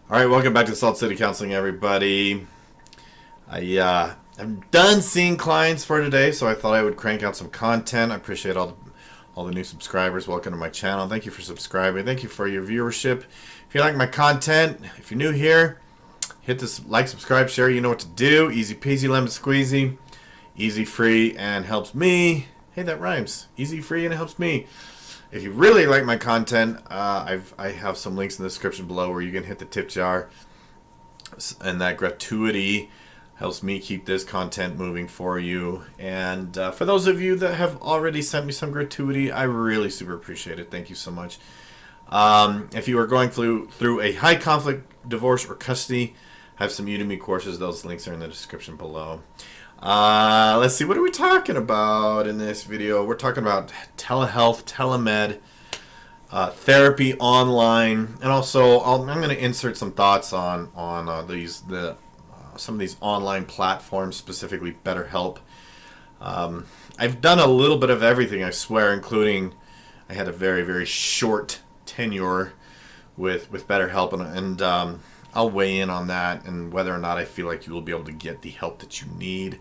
All right, welcome back to Salt City Counseling, everybody. I'm done seeing clients for today, so I thought I would crank out some content. I appreciate all the new subscribers. Welcome to my channel. Thank you for subscribing. Thank you for your viewership. If you like my content, if you're new here, hit this like, subscribe, share. You know what to do. Easy peasy, lemon squeezy. Easy, free, and helps me. Hey, that rhymes. Easy, free, and it helps me. If you really like my content, I have some links in the description below where you can hit the tip jar, and that gratuity helps me keep this content moving for you. And for those of you that have already sent me some gratuity, I really super appreciate it. Thank you so much. If you are going through a high conflict divorce or custody, I have some Udemy courses. Those links are in the description below. Let's see, what are we talking about in this video? We're talking about telehealth, telemed, therapy online, and also I'm going to insert some thoughts on some of these online platforms, specifically BetterHelp. I've done a little bit of everything, I swear, including I had a very, very short tenure with BetterHelp, and I'll weigh in on that and whether or not I feel like you will be able to get the help that you need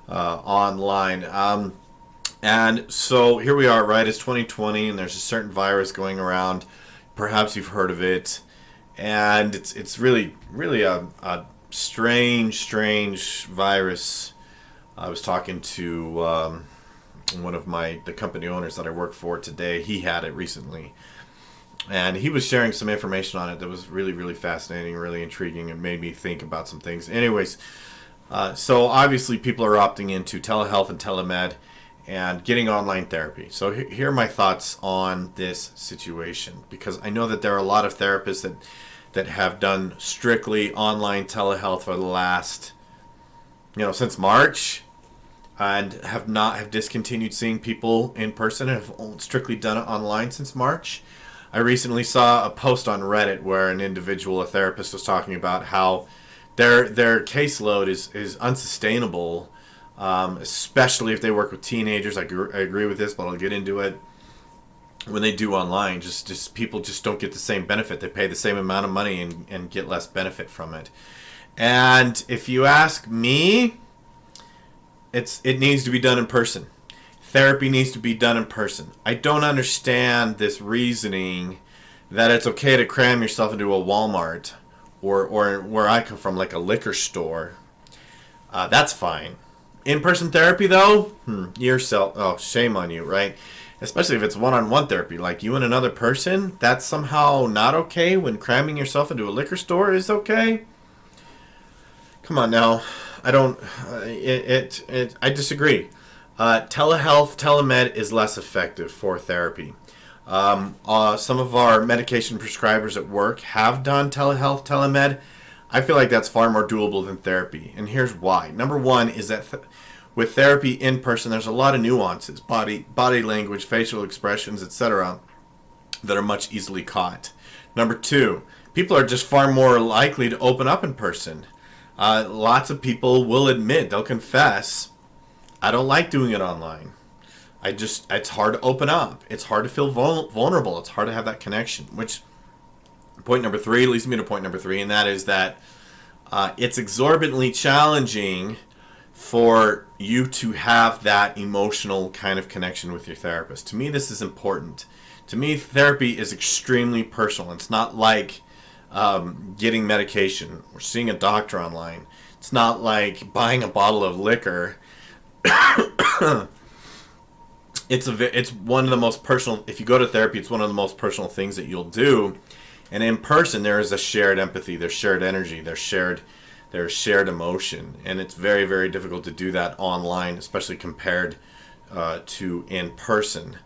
online. And so here we are, right? It's 2020, and there's a certain virus going around. Perhaps you've heard of it, and it's really a strange virus. I was talking to one of the company owners that I work for today. He had it recently, and he was sharing some information on it that was really fascinating, really intriguing, and made me think about some things. Anyways, so obviously people are opting into telehealth and telemed and getting online therapy. So here are my thoughts on this situation, because I know that there are a lot of therapists that have done strictly online telehealth for the last, since March, and have discontinued seeing people in person and have strictly done it online since March. I recently saw a post on Reddit where a therapist, was talking about how their caseload is unsustainable, especially if they work with teenagers. I agree with this, but I'll get into it. When they do online, just people just don't get the same benefit. They pay the same amount of money and get less benefit from it. And if you ask me, it needs to be done in person. Therapy needs to be done in person. I don't understand this reasoning that it's okay to cram yourself into a Walmart or where I come from, like a liquor store. That's fine. In-person therapy, though, shame on you, right? Especially if it's one-on-one therapy, like you and another person. That's somehow not okay when cramming yourself into a liquor store is okay. Come on now. I disagree. Telehealth, telemed is less effective for therapy. Some of our medication prescribers at work have done telehealth, telemed. I feel like that's far more doable than therapy, and here's why. Number one is that with therapy in person, there's a lot of nuances, body language, facial expressions, etc., that are much easily caught. Number two, people are just far more likely to open up in person. Lots of people will admit, they'll confess, I don't like doing it online. It's hard to open up. It's hard to feel vulnerable. It's hard to have that connection, which point number three leads me to point number three, and that is that it's exorbitantly challenging for you to have that emotional kind of connection with your therapist. To me, this is important. To me, therapy is extremely personal. It's not like getting medication or seeing a doctor online. It's not like buying a bottle of liquor. It's one of the most personal. If you go to therapy, it's one of the most personal things that you'll do. And in person, there is a shared empathy, there's shared energy, there's shared emotion, and it's very, very difficult to do that online, especially compared to in person.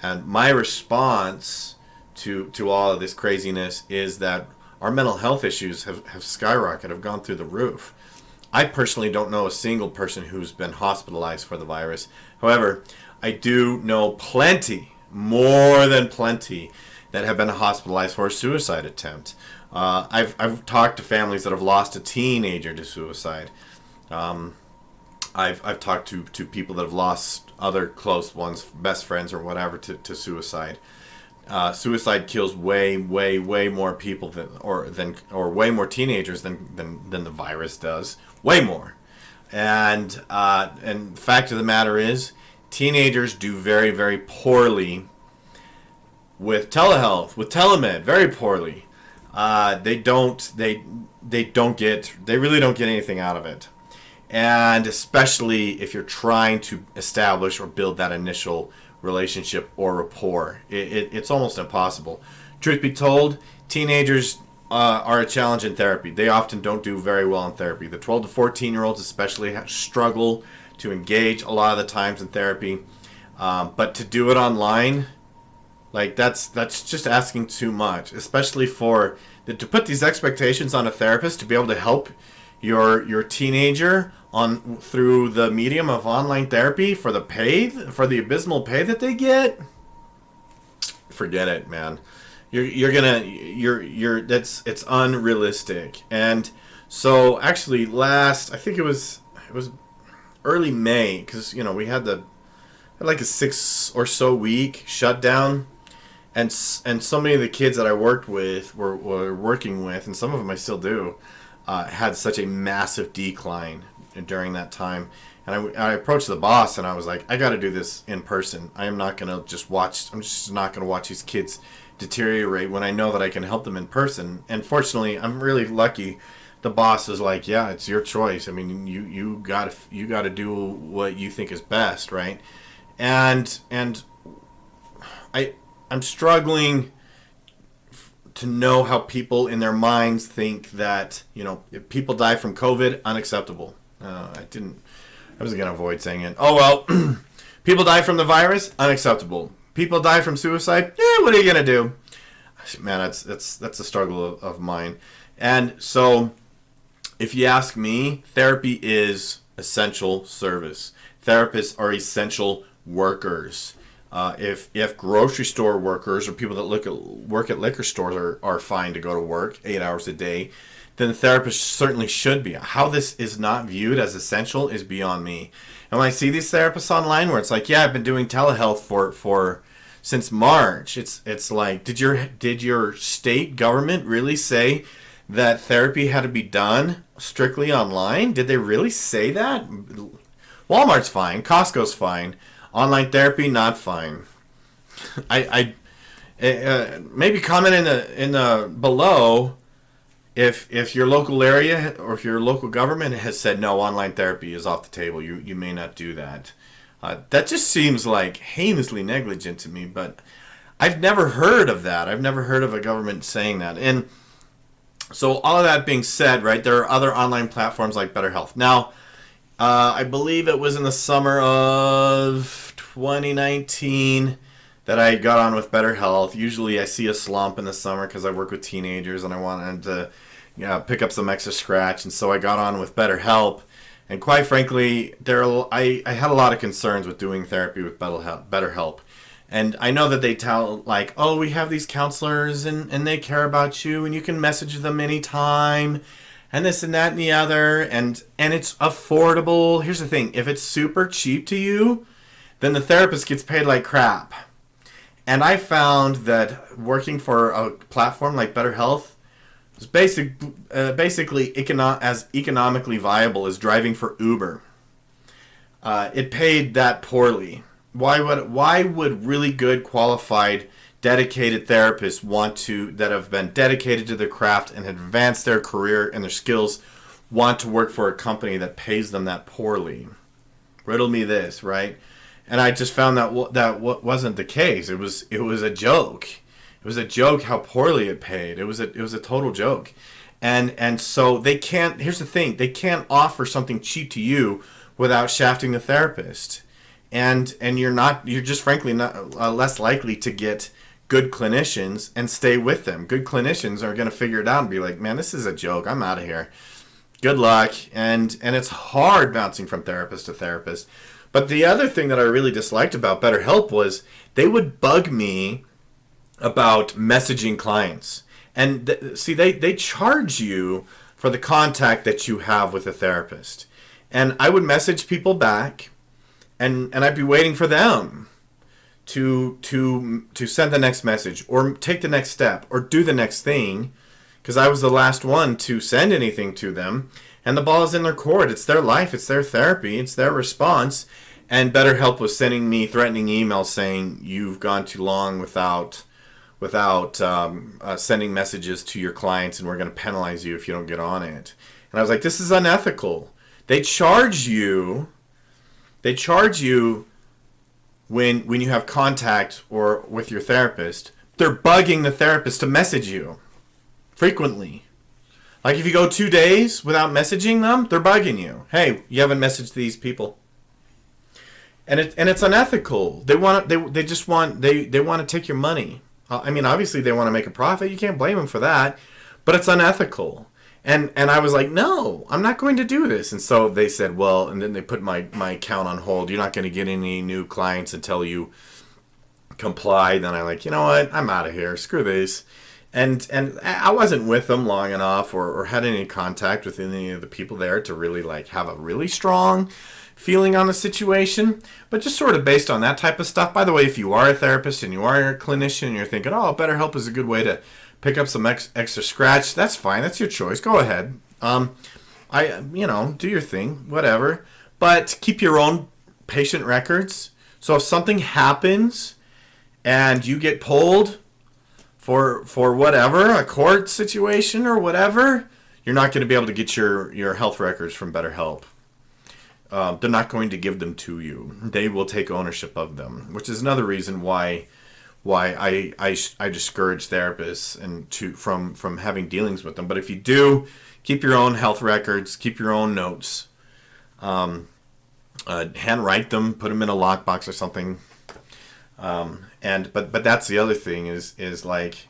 And my response to all of this craziness is that our mental health issues have skyrocketed, have gone through the roof. I personally don't know a single person who's been hospitalized for the virus. However, I do know plenty, more than plenty, that have been hospitalized for a suicide attempt. I've talked to families that have lost a teenager to suicide. I've talked to people that have lost other close ones, best friends or whatever, to suicide. Suicide kills way, way, way more people or way more teenagers than the virus does. Way more. And the fact of the matter is, teenagers do very, very poorly with telehealth, with telemed, very poorly. They really don't get anything out of it. And especially if you're trying to establish or build that initial relationship or rapport, it's almost impossible. Truth be told, teenagers are a challenge in therapy. They often don't do very well in therapy. The 12 to 14 year olds especially struggle to engage a lot of the times in therapy. But to do it online, like that's just asking too much, especially to put these expectations on a therapist to be able to help your teenager through the medium of online therapy for the abysmal pay that they get. Forget it, man. It's unrealistic. And so actually I think it was early May, because we had like a 6 or so week shutdown, and so many of the kids that I worked with were working with, and some of them I still do, had such a massive decline during that time. And I approached the boss and I was like, I got to do this in person. I'm just not going to watch these kids deteriorate when I know that I can help them in person. And fortunately, I'm really lucky. The boss was like, yeah, it's your choice. I mean, you got to do what you think is best, right? And I'm struggling to know how people in their minds think that, if people die from COVID, unacceptable. I was going to avoid saying it. Oh, well, people die from the virus, unacceptable. People die from suicide, what are you going to do? Man, that's a struggle of mine. And so, if you ask me, therapy is essential service. Therapists are essential workers. If grocery store workers or people that work at liquor stores are fine to go to work 8 hours a day, then therapists certainly should be. How this is not viewed as essential is beyond me. And when I see these therapists online where it's like, yeah, I've been doing telehealth for since March, it's like, did your state government really say that therapy had to be done strictly online? Did they really say that? Walmart's fine, Costco's fine. Online therapy, not fine. I maybe comment in the below if your local area or if your local government has said no, online therapy is off the table. You may not do that. That just seems like heinously negligent to me. But I've never heard of that. I've never heard of a government saying that. And so all of that being said, right, there are other online platforms like BetterHealth. Now, I believe it was in the summer of 2019 that I got on with BetterHealth. Usually I see a slump in the summer because I work with teenagers and I wanted to pick up some extra scratch. And so I got on with BetterHelp. And quite frankly, I had a lot of concerns with doing therapy with BetterHelp. And I know that they tell, like, oh, we have these counselors and they care about you and you can message them anytime. And this and that and the other, and it's affordable. Here's the thing, if it's super cheap to you, then the therapist gets paid like crap. And I found that working for a platform like BetterHealth is basically as economically viable as driving for Uber. It paid that poorly. Why would really good, qualified, dedicated therapists that have been dedicated to their craft and advanced their career and their skills want to work for a company that pays them that poorly? Riddle me this, right? And I just found that wasn't the case. It was a joke. It was a joke how poorly it paid. It was a total joke. And so they can't, here's the thing, they can't offer something cheap to you without shafting the therapist. And you're just frankly not less likely to get good clinicians and stay with them. Good clinicians are going to figure it out and be like, man, this is a joke. I'm out of here. Good luck. And it's hard bouncing from therapist to therapist. But the other thing that I really disliked about BetterHelp was they would bug me about messaging clients. And they charge you for the contact that you have with a therapist. And I would message people back and I'd be waiting for them to send the next message or take the next step or do the next thing, because I was the last one to send anything to them, and the ball is in their court. It's their life, it's their therapy, it's their response. And BetterHelp was sending me threatening emails saying you've gone too long without sending messages to your clients, and we're going to penalize you if you don't get on it. And I was like, this is unethical. They charge you when you have contact or with your therapist. They're bugging the therapist to message you frequently. Like if you go 2 days without messaging them, they're bugging you. Hey, you haven't messaged these people. And it's unethical. They want to take your money. I mean, obviously they want to make a profit. You can't blame them for that, but it's unethical. And I was like, no, I'm not going to do this. And so they said, well, and then they put my account on hold. You're not going to get any new clients until you comply. Then I'm like, you know what? I'm out of here. Screw this. And I wasn't with them long enough or had any contact with any of the people there to really like have a really strong feeling on the situation, but just sort of based on that type of stuff. By the way, if you are a therapist and you are a clinician and you're thinking, oh, BetterHelp is a good way to pick up some extra scratch, that's fine. That's your choice. Go ahead. Do your thing, whatever. But keep your own patient records. So if something happens and you get pulled for whatever, a court situation or whatever, you're not going to be able to get your health records from BetterHelp. They're not going to give them to you. They will take ownership of them, which is another reason why I discourage therapists and from having dealings with them. But if you do, keep your own health records, keep your own notes, handwrite them, put them in a lockbox or something. But that's the other thing is like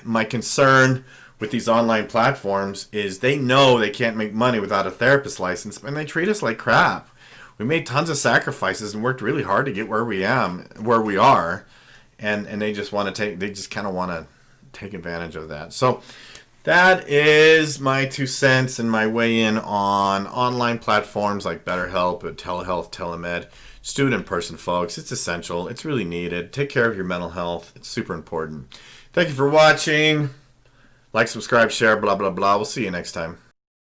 my concern with these online platforms is they know they can't make money without a therapist license, and they treat us like crap. We made tons of sacrifices and worked really hard to get where we are, and they just kind of want to take advantage of that. So that is my 2 cents and my weigh in on online platforms like BetterHelp, telehealth, telemed. Just do it in person, folks. It's essential. It's really needed. Take care of your mental health. It's super important. Thank you for watching. Like, subscribe, share, blah, blah, blah. We'll see you next time.